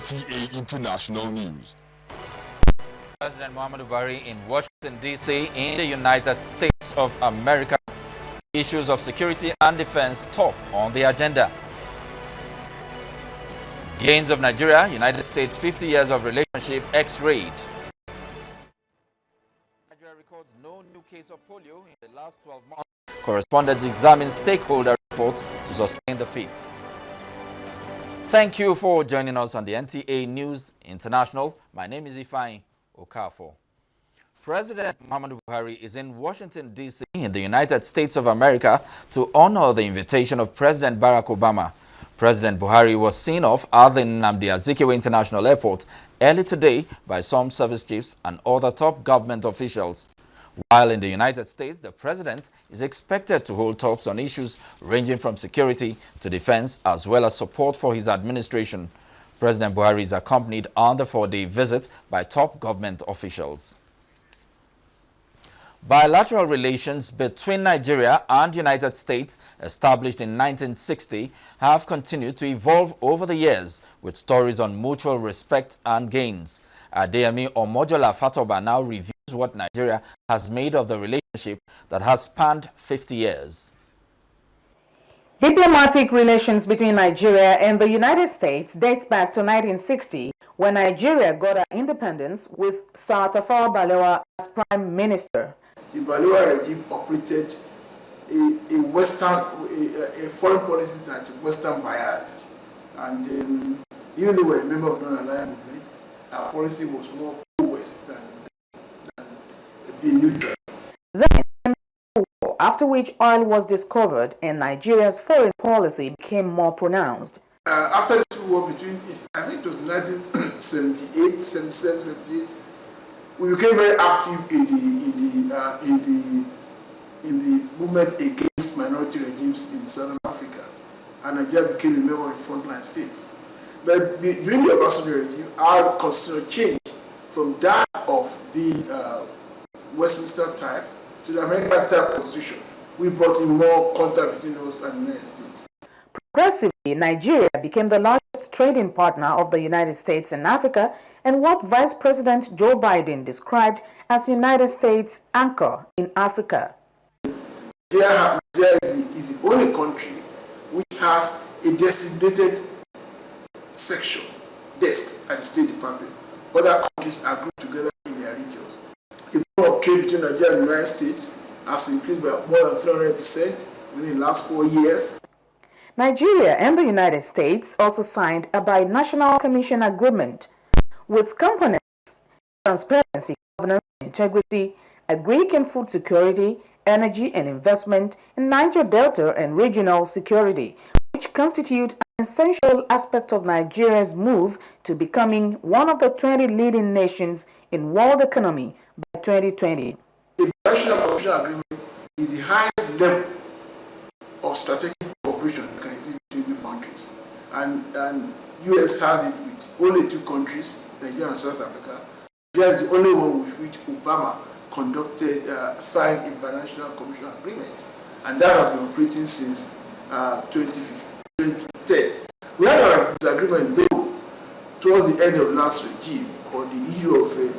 NTA International News. President Muhammadu Buhari in Washington, D.C. in the United States of America. Issues of security and defense top on the agenda. Gains of Nigeria, United States 50 years of relationship X-rayed. Nigeria records no new case of polio in the last 12 months. Correspondent examines stakeholder effort to sustain the faith. Thank you for joining us on the NTA News International. My name is Ifeanyi Okafor. President Muhammadu Buhari is in Washington, D.C. in the United States of America to honor the invitation of President Barack Obama. President Buhari was seen off at the Nnamdi Azikiwe International Airport early today by some service chiefs and other top government officials. While in the United States, the president is expected to hold talks on issues ranging from security to defense, as well as support for his administration. President Buhari is accompanied on the 4-day visit by top government officials. Bilateral relations between Nigeria and United States, established in 1960, have continued to evolve over the years with stories on mutual respect and gains. Adeyemi Omojola Fatoba now reviews what Nigeria has made of the relationship that has spanned 50 years. Diplomatic relations between Nigeria and the United States dates back to 1960, when Nigeria got her independence with Sir Tafawa Balewa as Prime Minister. The Balewa regime operated a foreign policy that's Western biased, and even though we were a member of the non-aligned movement, our policy was more pro-West than being neutral. Then, after which oil was discovered and Nigeria's foreign policy became more pronounced. After the civil war between, I think it was 1978, 77, 78, we became very active in the movement against minority regimes in Southern Africa, and Nigeria became a member of the frontline states. But during the Obasanjo regime, our constitution changed from that of the Westminster type to the American type constitution. We brought in more contact between us and the United States. Progressively, Nigeria became the largest trading partner of the United States in Africa, and what Vice President Joe Biden described as United States anchor in Africa. Nigeria is the only country which has a designated section, desk at the State Department. Other countries are grouped together in their regions. The volume of trade between Nigeria and the United States has increased by more than 300% within the last 4 years. Nigeria and the United States also signed a binational commission agreement with components transparency, governance, integrity, agri and food security, energy and investment, and Niger Delta and regional security, which constitute an essential aspect of Nigeria's move to becoming one of the 20 leading nations in world economy by 2020. The binational commission agreement is the highest level of strategic cooperation between the countries, and U.S. has it with only 2 countries, Nigeria and South Africa. Nigeria is the only one with which Obama signed a binational commission agreement, and that has been operating since 2010. We had our disagreement though towards the end of last regime on the issue of the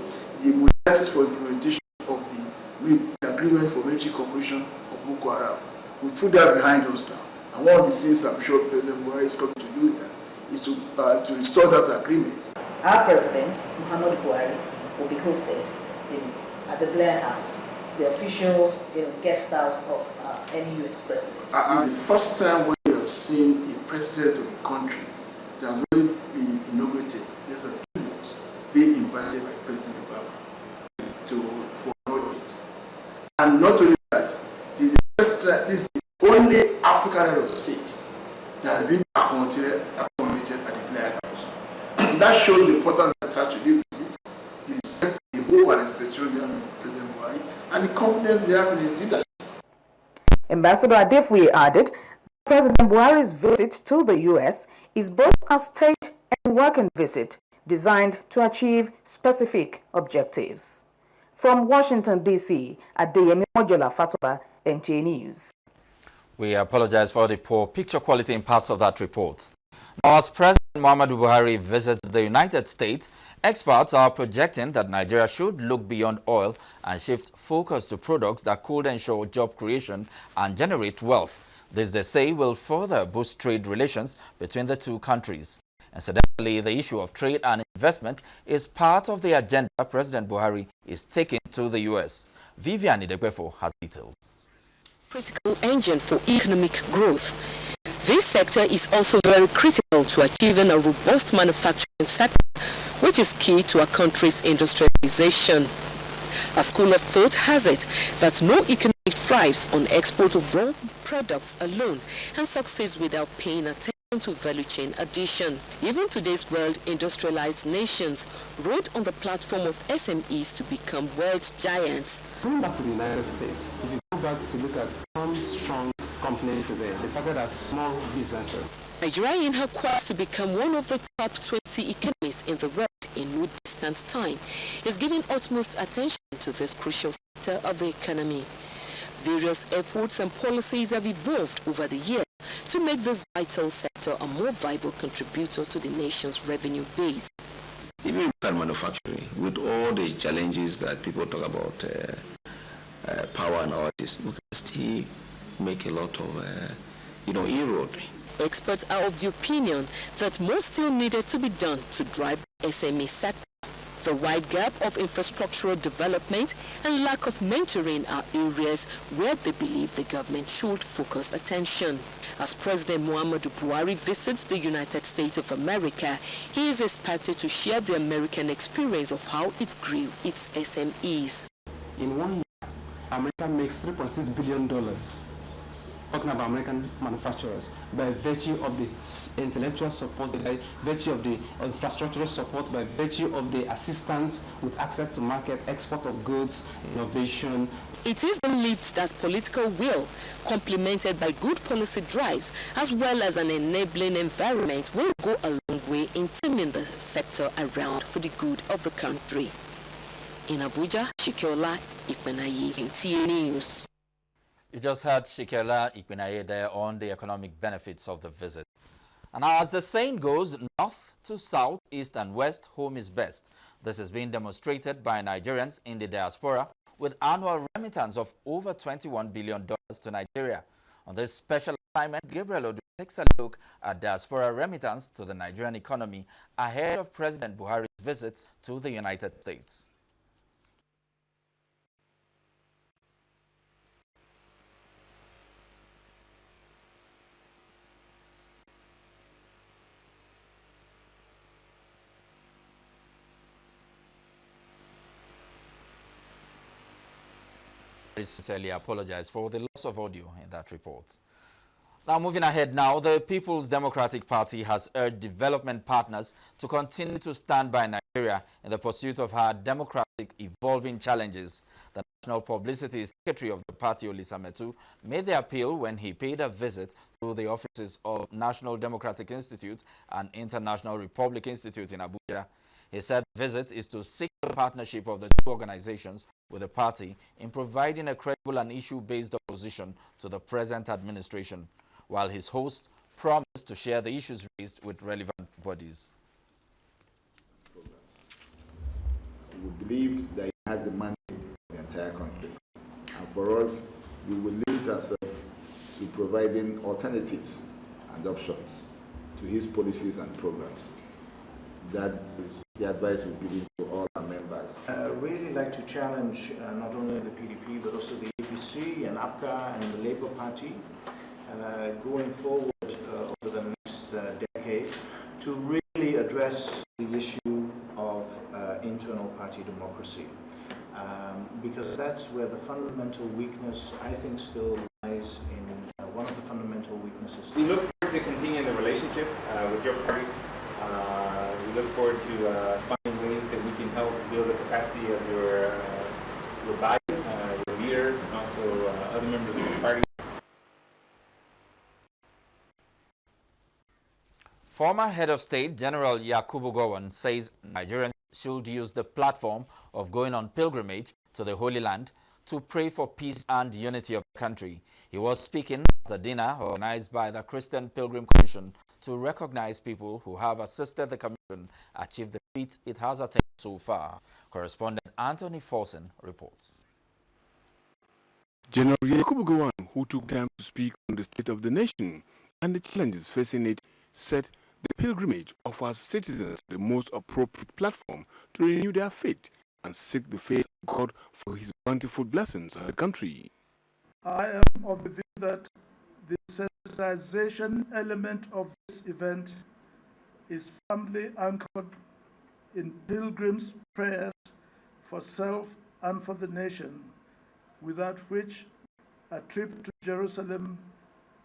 modalities for implementation of the agreement for military cooperation of Boko Haram. We put that behind us now, and one of the things I'm sure President Buhari is coming to do here is to restore that agreement. Our President, Muhammadu Buhari, will be hosted at the Blair House, the official guest house of any U.S. president. It's the first time when you have seen a president of a country that has already been inaugurated, less than 2 months, being invited by President Obama for an audience. And not only that, this is the only African head of state that has been accommodated at the Blair House. That shows the importance of attached to the visit, the respect, the hope and expectation of President Buhari, and the confidence they have in his leadership. Ambassador Adefuye added, President Buhari's visit to the U.S. is both a state and working visit designed to achieve specific objectives. From Washington, D.C., Adeyemi Omojola Fatoba, NTA News. We apologize for the poor picture quality in parts of that report. Now, as President Muhammadu Buhari visits the United States, experts are projecting that Nigeria should look beyond oil and shift focus to products that could ensure job creation and generate wealth. This, they say, will further boost trade relations between the two countries. Incidentally, the issue of trade and investment is part of the agenda President Buhari is taking to the U.S. Vivian Idekwefo has details. Critical engine for economic growth. This sector is also very critical to achieving a robust manufacturing sector, which is key to a country's industrialization. A school of thought has it that no economy thrives on export of raw products alone and succeeds without paying attention to value chain addition. Even today's world industrialized nations rode on the platform of SMEs to become world giants. Going back to the United States, if you go back to look at some strong companies there, they started as small businesses. Nigeria, in her quest to become one of the top 20 economies in the world in no distant time, is giving utmost attention to this crucial sector of the economy. Various efforts and policies have evolved over the years to make this vital sector a more viable contributor to the nation's revenue base. Even in manufacturing, with all the challenges that people talk about, power and all this, we can still make a lot of, inroad. Experts are of the opinion that more still needed to be done to drive the SME sector. The wide gap of infrastructural development and lack of mentoring are areas where they believe the government should focus attention. As President Muhammadu Buhari visits the United States of America, he is expected to share the American experience of how it grew its SMEs. In 1 year, America makes $3.6 billion, talking about American manufacturers, by virtue of the intellectual support, by virtue of the infrastructural support, by virtue of the assistance with access to market, export of goods, innovation. It is believed that political will, complemented by good policy drives, as well as an enabling environment, will go a long way in turning the sector around for the good of the country. In Abuja, Shikeola Ikpenaye, NTA News. You just heard Shikeola Ikpenaye there on the economic benefits of the visit. And as the saying goes, north to south, east and west, home is best. This is being demonstrated by Nigerians in the diaspora with annual remittance of over $21 billion to Nigeria. On this special assignment, Gabriel Odu takes a look at diaspora remittance to the Nigerian economy ahead of President Buhari's visit to the United States. I sincerely apologize for the loss of audio in that report. Now, moving ahead now, the People's Democratic Party has urged development partners to continue to stand by Nigeria in the pursuit of her democratic evolving challenges. The National Publicity Secretary of the party, Olisa Metu, made the appeal when he paid a visit to the offices of National Democratic Institute and International Republic Institute in Abuja. He said the visit is to seek the partnership of the two organizations with the party in providing a credible and issue-based opposition to the present administration, while his host promised to share the issues raised with relevant bodies. We believe that it has the mandate for the entire country. And for us, we will limit ourselves to providing alternatives and options to his policies and programs. That is the advice we're giving to all our members. I really like to challenge not only the PDP but also the APC and APCA and the Labour Party going forward over the next decade to really address the issue of internal party democracy, because that's where the fundamental weakness, I think, still lies in one of the fundamental weaknesses. We look forward to continuing the relationship with your party. We look forward to finding ways that we can help build the capacity of your body, your leaders, and also other members of the party. Former Head of State General Yakubu Gowon says Nigerians should use the platform of going on pilgrimage to the Holy Land to pray for peace and unity of the country. He was speaking at a dinner organized by the Christian Pilgrim Commission to recognize people who have assisted the commission achieve the feat it has attained so far. Correspondent Anthony Forsen reports. General Yakubu Gowon, who took time to speak on the state of the nation and the challenges facing it, said the pilgrimage offers citizens the most appropriate platform to renew their faith and seek the face of God for his bountiful blessings on the country. I am of the view that the sensitization element of this event is firmly anchored in pilgrims' prayers for self and for the nation, without which a trip to Jerusalem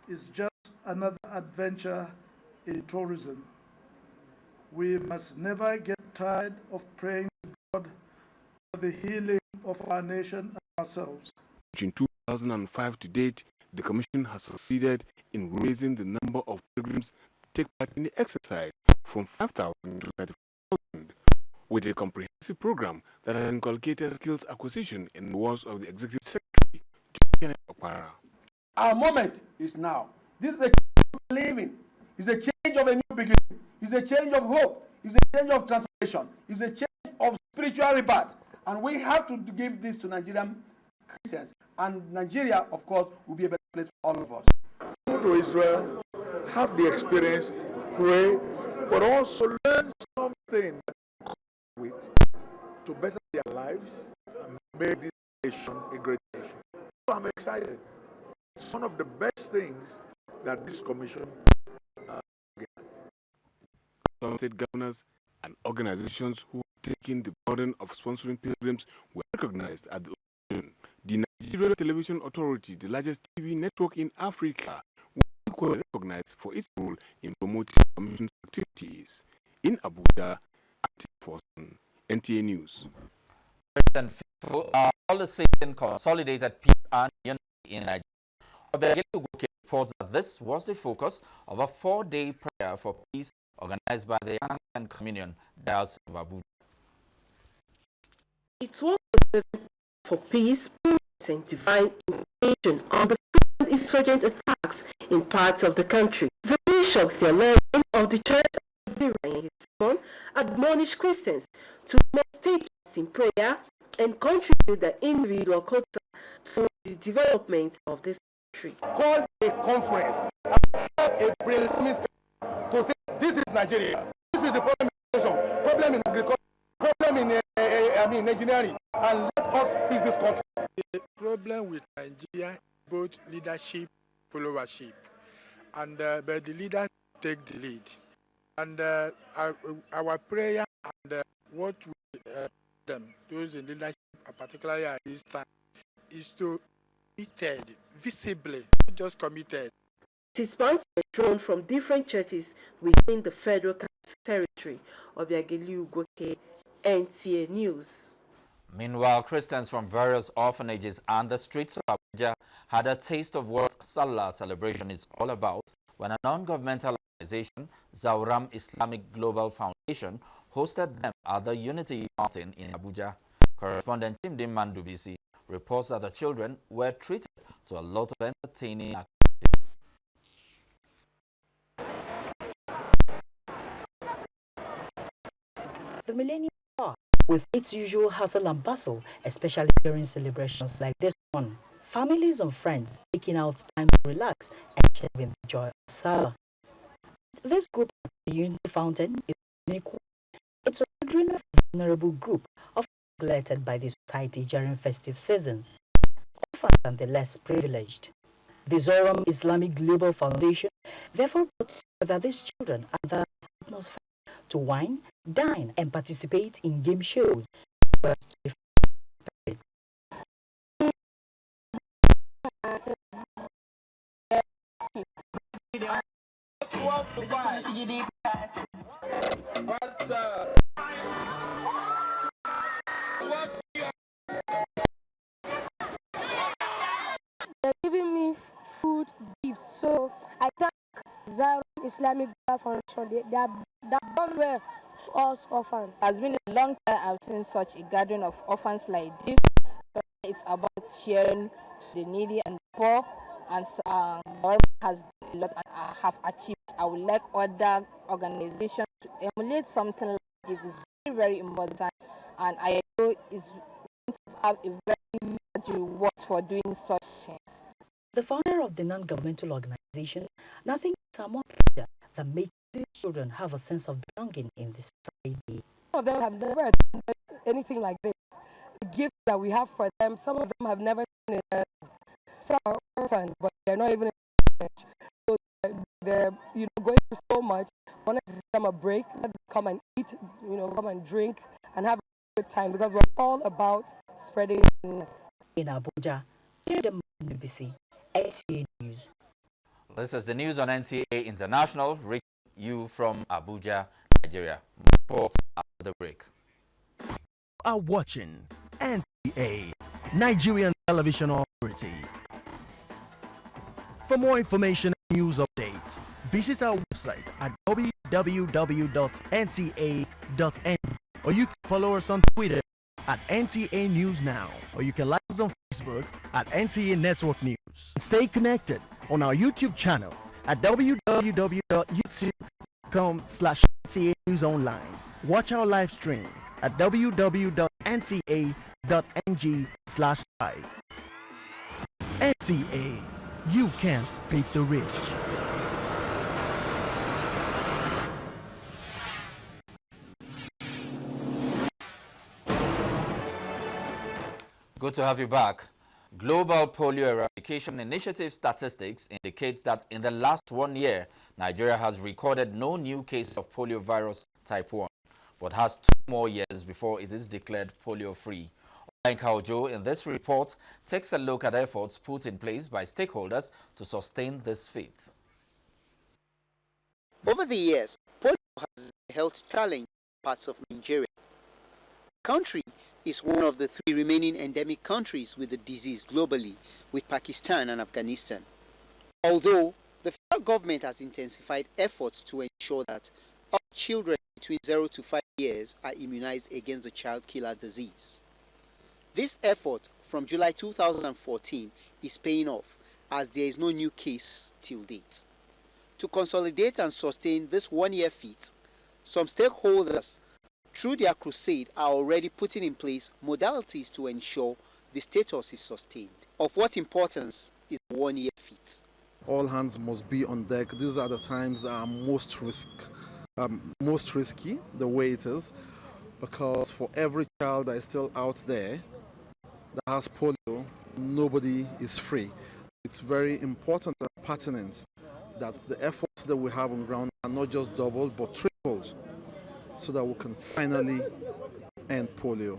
is just another adventure in tourism. We must never get tired of praying to God for the healing of our nation and ourselves. In 2005 to date, the Commission has succeeded in raising the number of pilgrims to take part in the exercise from 5,000 to 35,000, with a comprehensive program that has inculcated skills acquisition in the words of the Executive Secretary, John Okpara. Our moment is now. This is a change of believing. It's a change of a new beginning. It's a change of hope. It's a change of transformation. It's a change of spiritual rebirth. And we have to give this to Nigerian Christians. And Nigeria, of course, will be a better place for all of us. Go to Israel, have the experience, pray, but also learn something with to better their lives and make this nation a great nation. So I'm excited. It's one of the best things that this commission Some state governors and organizations who are taking the burden of sponsoring pilgrims were recognized at the occasion. The Nigerian Television Authority, the largest TV network in Africa, was equally recognized for its role in promoting the commission's activities. In Abuja, NTA News. President Faithful are policy in consolidated peace and unity in Nigeria. Obiageli Ugoke reports that this was the focus of a 4-day prayer for peace organized by the Anglican Communion Diocese of Abuja. It was a event for peace, progress, and divine intervention on the frequent insurgent attacks in parts of the country. The Bishop Theologian of the Church of Nigeria in his sermon admonished Christians to take part in prayer and contribute the individual culture to the development of this country. called a conference, a brainstorming to say this is Nigeria, this is the problem in education, problem in agriculture, problem in engineering, and let us fix this country. The problem with Nigeria, both leadership, followership, and but the leaders take the lead. And our prayer and what we them, those in leadership, particularly at this time, is to be committed, visibly, not just committed. Participants were drawn from different churches within the Federal Territory. Obiageli Ugoke, NTA News. Meanwhile, Christians from various orphanages and the streets of Abuja had a taste of what Salah celebration is all about when a non-governmental organization, Zawram Islamic Global Foundation, hosted them at the Unity Mountain in Abuja. Correspondent Timdim Mandubisi reports that the children were treated to a lot of entertaining activities. The Millennium Park, with its usual hustle and bustle, especially during celebrations like this one, families and friends taking out time to relax and share in the joy of Salah. This group at the Unity Fountain is unique. It's a vulnerable group of neglected by the society during festive seasons, orphans and the less privileged. The Zoram Islamic Global Foundation therefore brought together these children and the atmosphere to wine, dine, and participate in game shows. They're giving me food gifts, so I thank Zion Islamic Foundation. They have done well to us orphans. It has been a long time I've seen such a gathering of orphans like this. It's about sharing the needy and the poor, and government has a lot and have achieved. I would like other organizations to emulate something like this. It's very, very important, and I know it's going to have a very large reward for doing such things. The founder of the non-governmental organization, nothing is more that makes these children have a sense of belonging in the society. Some of them have never attended anything like this. The gifts that we have for them, some of them have never seen it. Some are orphaned, but they're not even in college. So they're going through so much. Want to give them a break, let them come and eat, come and drink and have a good time, because we're all about spreading kindness. In Abuja, here the NBC, NTA News. This is the news on NTA International, reaching you from Abuja, Nigeria. Report after the break. Are watching NTA, Nigerian Television Authority. For more information and news updates, visit our website at www.nta.n, or you can follow us on Twitter at NTA News Now, or you can like us on Facebook at NTA Network News. Stay connected on our YouTube channel at www.youtube.com/NTA News Online. Watch our live stream at www.nta.ng/live. NTA, you can't beat the rich. Good to have you back. Global Polio Eradication Initiative statistics indicates that in the last 1 year, Nigeria has recorded no new cases of polio virus type 1, but has 2 more years before it is declared polio-free. Olenka Ojo in this report takes a look at efforts put in place by stakeholders to sustain this feat. Over the years, polio has been a health challenge in parts of Nigeria. The country is one of the 3 remaining endemic countries with the disease globally, with Pakistan and Afghanistan. Although the federal government has intensified efforts to ensure that all children between 0 to 5 years are immunized against the child killer disease. This effort from July 2014 is paying off, as there is no new case till date. To consolidate and sustain this 1-year feat, some stakeholders through their crusade are already putting in place modalities to ensure the status is sustained. Of what importance is the 1-year feat? All hands must be on deck. These are the times that are most risky, the way it is, because for every child that is still out there that has polio, nobody is free. It's very important and pertinent that the efforts that we have on ground are not just doubled but tripled, so that we can finally end polio,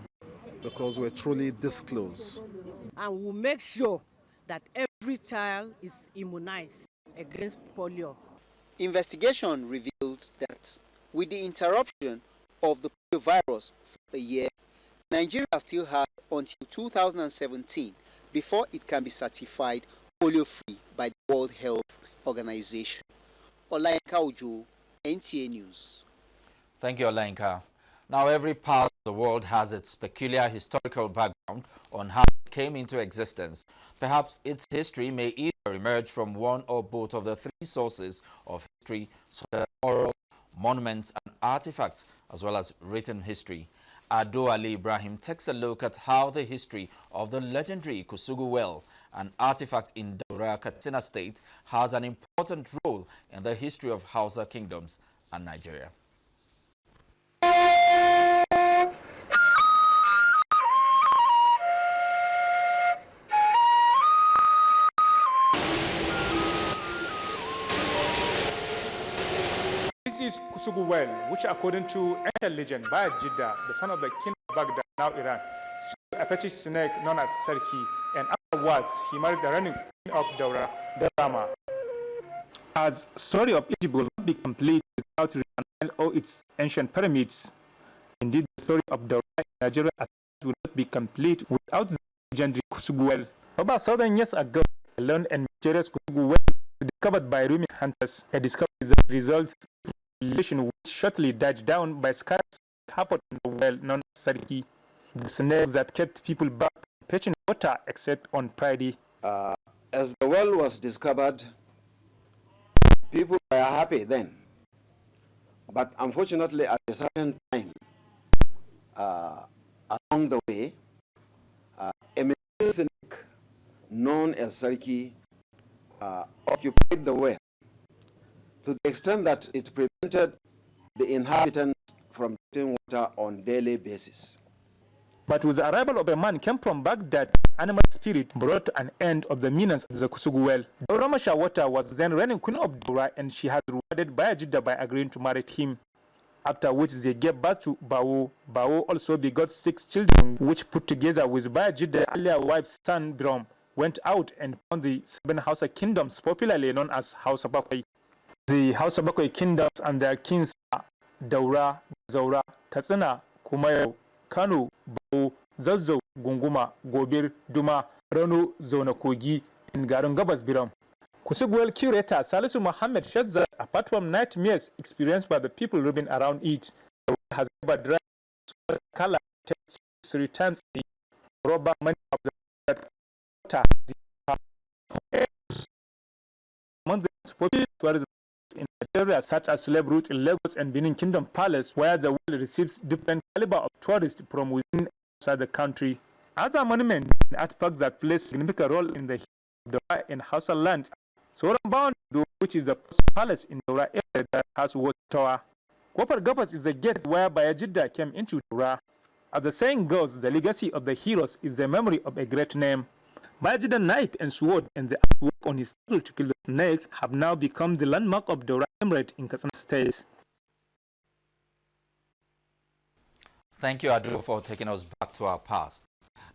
because we're truly this close. And we'll make sure that every child is immunized against polio. Investigation revealed that with the interruption of the polio virus for a year, Nigeria still had until 2017 before it can be certified polio-free by the World Health Organization. Olenka Ojo, NTA News. Thank you, Olenka. Now, every part of the world has its peculiar historical background on how it came into existence. Perhaps its history may either emerge from one or both of the 3 sources of history, such as oral, monuments, and artifacts, as well as written history. Ado Ali Ibrahim takes a look at how the history of the legendary Kusugu Well, an artifact in Daura, Katsina State, has an important role in the history of Hausa kingdoms and Nigeria. This is Kusugu Well, which according to ancient legend by Jidda, the son of the king of Baghdad, now Iran, slew a petty snake known as Sarki, and afterwards he married the reigning queen of Daura, Darama. As story of Egypt will not be complete without reconciling all its ancient pyramids, indeed the story of Daura in Nigeria will not be complete without the legendary Kusugu Well. About 1,000 years ago, a learned and mysterious Kusugu Well was discovered by Rumi hunters. A discovery that results in population which shortly died down by scarce happened in the well known as Sarki, the snake that kept people back from fetching water except on Friday. as the well was discovered, people were happy then. But unfortunately, at a certain time along the way, a Messianic known as Sarki occupied the well to the extent that it prevented the inhabitants from getting water on daily basis. But with the arrival of a man came from Baghdad, animal spirit brought an end of the menace of the Kusugu well. Daura Mashawata was then reigning queen of Daura, and she had rewarded Bayajidda by agreeing to marry him. After which they gave birth to Bawo. Bawo also begot 6 children, which put together with Bayajidda's earlier wife's son Birom, went out and found the 7 Hausa kingdoms, popularly known as Hausa Bakwai. The Hausa Bakwai kingdoms and their kings are Daura, Zaura, Katsina, Kumayo, Kano, Bawo, Zazzau, Gunguma, Gobir, Duma, Rano, Zona Kogi, and Garin Gabas Biram. Kusugwel curator Salisu Mohammed sheds that apart from nightmares experienced by the people living around it, the well has ever dried color 3 times a day. Rubber money of the water. Among the popular tourism in Nigeria, such as Slave Route in Lagos and Benin Kingdom Palace, where the well receives different caliber of tourists from within and outside the country. Other monuments and artifacts that play a significant role in the history of Daura and Hausa land. Soran which is the palace in Daura area that has water tower. Kofar Gabas is the gate where Bayajidda came into Daura. As the saying goes, the legacy of the heroes is the memory of a great name. Bayajidda knife and sword and the artwork on his table to kill the snake have now become the landmark of Daura Emirate in Katsina State. Thank you, Adu, for taking us back to our past.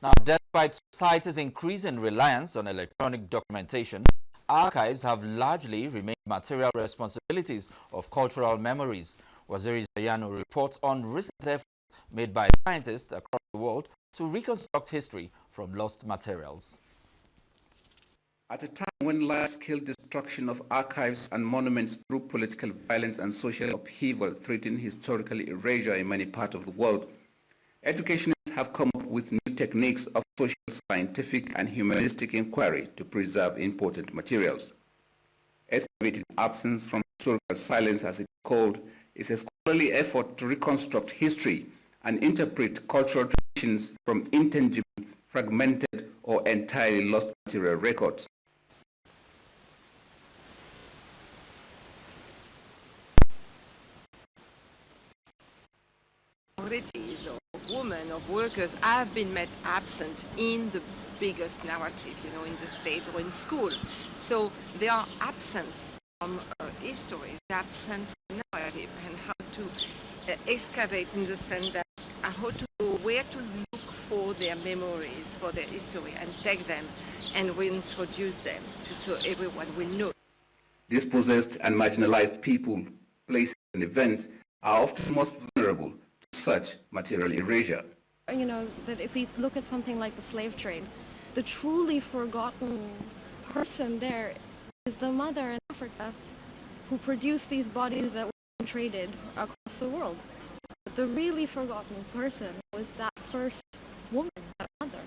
Now, despite society's increasing reliance on electronic documentation, archives have largely remained material responsibilities of cultural memories. Waziri Zayano reports on recent efforts made by scientists across the world to reconstruct history from lost materials. At a time when large-scale destruction of archives and monuments through political violence and social upheaval threaten historical erasure in many parts of the world, educationists have come up with new techniques of social, scientific, and humanistic inquiry to preserve important materials. Excavating absence from historical silence, as it's called, is a scholarly effort to reconstruct history and interpret cultural traditions from intangible, fragmented, or entirely lost material records. Minorities or women or workers have been made absent in the biggest narrative, in the state or in school. So they are absent from history, absent from narrative, and how to excavate in the sense that how to know where to look for their memories, for their history, and take them and reintroduce them so everyone will know. Dispossessed and marginalized people, places, and events are often most vulnerable to such material erasure. That if we look at something like the slave trade, the truly forgotten person there is the mother in Africa who produced these bodies that were traded across the world. But the really forgotten person was that first woman, that mother.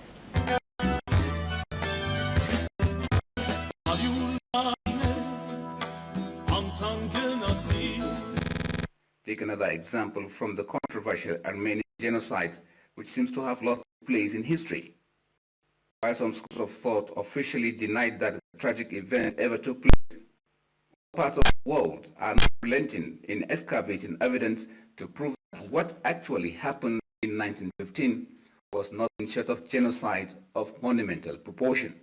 Take another example from the controversial Armenian genocide, which seems to have lost its place in history. While some schools of thought officially denied that the tragic event ever took place, parts of the world are not relenting in excavating evidence to prove that what actually happened in 1915 was nothing short of genocide of monumental proportion.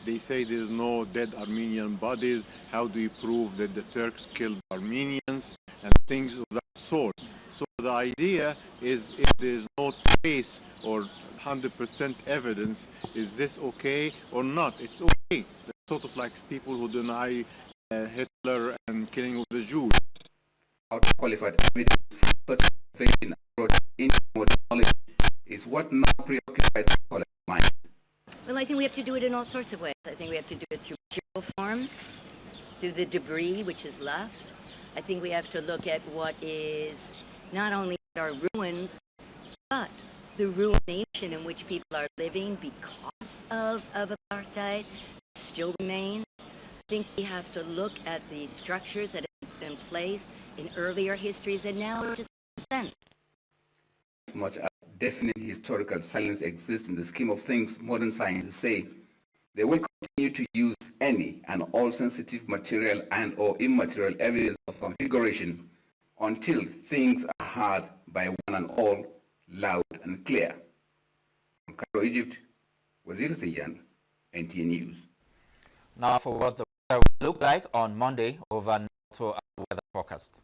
They say there's no dead Armenian bodies. How do you prove that the Turks killed Armenians and things of that sort? So the idea is, if there's no trace or 100% evidence, is this okay or not? It's okay. It's sort of like people who deny Hitler and killing of the Jews. Qualified evidence for such a approach into modern knowledge is what now preoccupies the scholar's mind. Well, I think we have to do it in all sorts of ways. I think we have to do it through material form, through the debris which is left. I think we have to look at what is not only our ruins, but the ruination in which people are living because of apartheid, still remain. I think we have to look at the structures that have been in place in earlier histories and now just consent. As much as definite historical silence exists in the scheme of things, modern scientists say they will continue to use any and all sensitive material and or immaterial evidence of configuration until things are heard by one and all, loud and clear. From Cairo, Egypt, Wazir Sayyan, NTA News. Now for what the weather will look like on Monday over to our weather forecast.